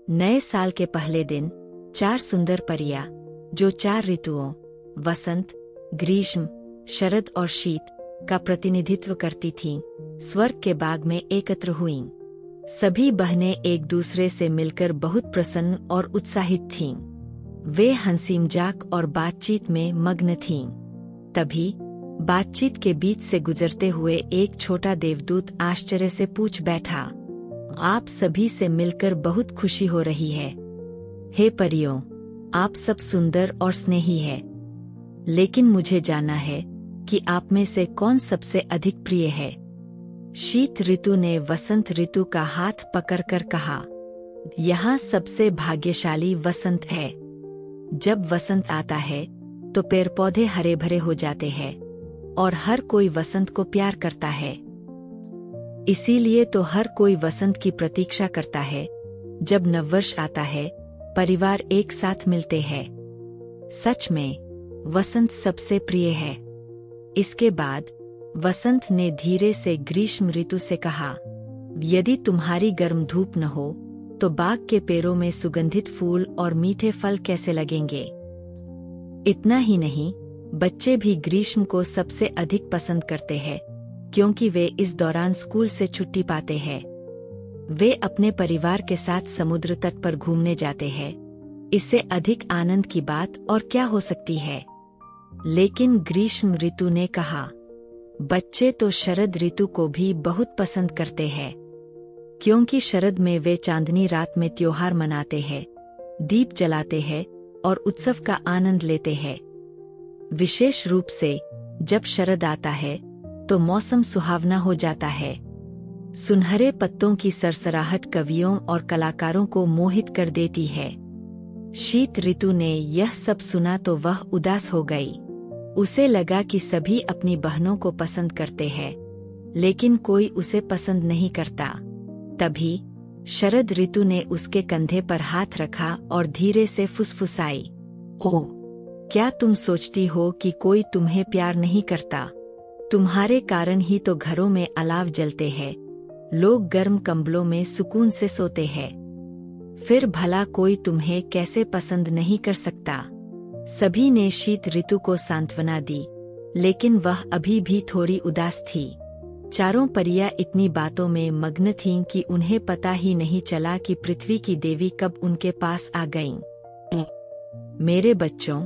नए साल के पहले दिन 4 सुंदर परियां, जो 4 ऋतुओं वसंत, ग्रीष्म, शरद और शीत का प्रतिनिधित्व करती थीं, स्वर्ग के बाग में एकत्र हुईं। सभी बहनें एक दूसरे से मिलकर बहुत प्रसन्न और उत्साहित थीं। वे हंसी मजाक और बातचीत में मग्न थीं। तभी बातचीत के बीच से गुजरते हुए एक छोटा देवदूत आश्चर्य से पूछ बैठा, आप सभी से मिलकर बहुत खुशी हो रही है। हे परियों, आप सब सुंदर और स्नेही है, लेकिन मुझे जानना है कि आप में से कौन सबसे अधिक प्रिय है। शीत ऋतु ने वसंत ऋतु का हाथ पकड़कर कहा, यहाँ सबसे भाग्यशाली वसंत है। जब वसंत आता है तो पेड़ पौधे हरे भरे हो जाते हैं और हर कोई वसंत को प्यार करता है। इसीलिए तो हर कोई वसंत की प्रतीक्षा करता है। जब नववर्ष आता है, परिवार एक साथ मिलते हैं। सच में वसंत सबसे प्रिय है। इसके बाद वसंत ने धीरे से ग्रीष्म ऋतु से कहा, यदि तुम्हारी गर्म धूप न हो तो बाग के पेड़ों में सुगंधित फूल और मीठे फल कैसे लगेंगे। इतना ही नहीं, बच्चे भी ग्रीष्म को सबसे अधिक पसंद करते हैं, क्योंकि वे इस दौरान स्कूल से छुट्टी पाते हैं। वे अपने परिवार के साथ समुद्र तट पर घूमने जाते हैं। इससे अधिक आनंद की बात और क्या हो सकती है। लेकिन ग्रीष्म ऋतु ने कहा, बच्चे तो शरद ऋतु को भी बहुत पसंद करते हैं, क्योंकि शरद में वे चांदनी रात में त्योहार मनाते हैं, दीप जलाते हैं और उत्सव का आनंद लेते हैं। विशेष रूप से जब शरद आता है तो मौसम सुहावना हो जाता है। सुनहरे पत्तों की सरसराहट कवियों और कलाकारों को मोहित कर देती है। शीत ऋतु ने यह सब सुना तो वह उदास हो गई। उसे लगा कि सभी अपनी बहनों को पसंद करते हैं, लेकिन कोई उसे पसंद नहीं करता। तभी शरद ऋतु ने उसके कंधे पर हाथ रखा और धीरे से फुसफुसाई, ओह, क्या तुम सोचती हो कि कोई तुम्हें प्यार नहीं करता? तुम्हारे कारण ही तो घरों में अलाव जलते हैं, लोग गर्म कंबलों में सुकून से सोते हैं। फिर भला कोई तुम्हें कैसे पसंद नहीं कर सकता? सभी ने शीत ऋतु को सांत्वना दी, लेकिन वह अभी भी थोड़ी उदास थी। चारों परियां इतनी बातों में मग्न थीं कि उन्हें पता ही नहीं चला कि पृथ्वी की देवी कब उनके पास आ गईं। मेरे बच्चों,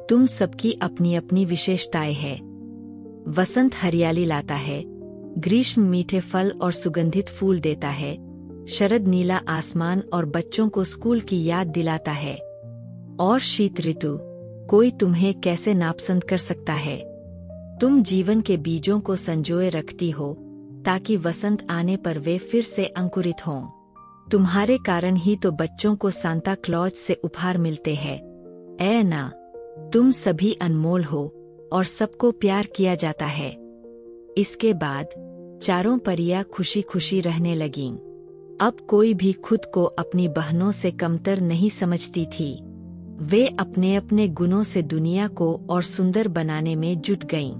तुम सबकी अपनी अपनी विशेषताएं हैं। वसंत हरियाली लाता है, ग्रीष्म मीठे फल और सुगंधित फूल देता है, शरद नीला आसमान और बच्चों को स्कूल की याद दिलाता है, और शीत ऋतु कोई तुम्हें कैसे नापसंद कर सकता है। तुम जीवन के बीजों को संजोए रखती हो ताकि वसंत आने पर वे फिर से अंकुरित हों। तुम्हारे कारण ही तो बच्चों को सांता क्लॉज से उपहार मिलते हैं। ऐ ना, तुम सभी अनमोल हो और सबको प्यार किया जाता है। इसके बाद चारों परियां खुशी खुशी रहने लगीं। अब कोई भी खुद को अपनी बहनों से कमतर नहीं समझती थी। वे अपने अपने गुणों से दुनिया को और सुंदर बनाने में जुट गईं।